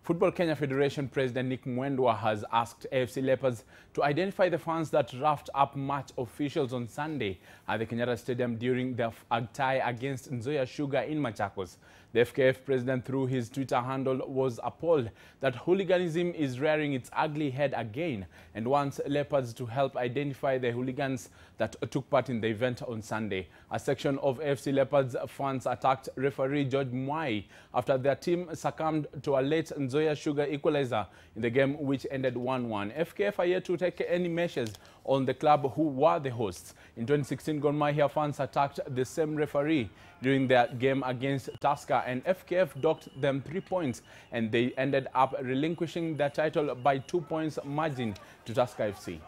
Football Kenya Federation President Nick Mwendwa has asked AFC Leopards to identify the fans that roughed up match officials on Sunday at the Kenyatta Stadium during the tie against Nzoia Sugar in Machakos. The FKF president, through his Twitter handle, was appalled that hooliganism is rearing its ugly head again and wants Leopards to help identify the hooligans that took part in the event on Sunday. A section of AFC Leopards fans attacked referee George Mwai after their team succumbed to a late Nzoia Sugar equalizer in the game, which ended 1-1. FKF are yet to take any measures on the club, who were the hosts. In 2016, Gor Mahia fans attacked the same referee during their game against Tusker, and FKF docked them 3 points, and they ended up relinquishing their title by 2 points margin to Tusker FC.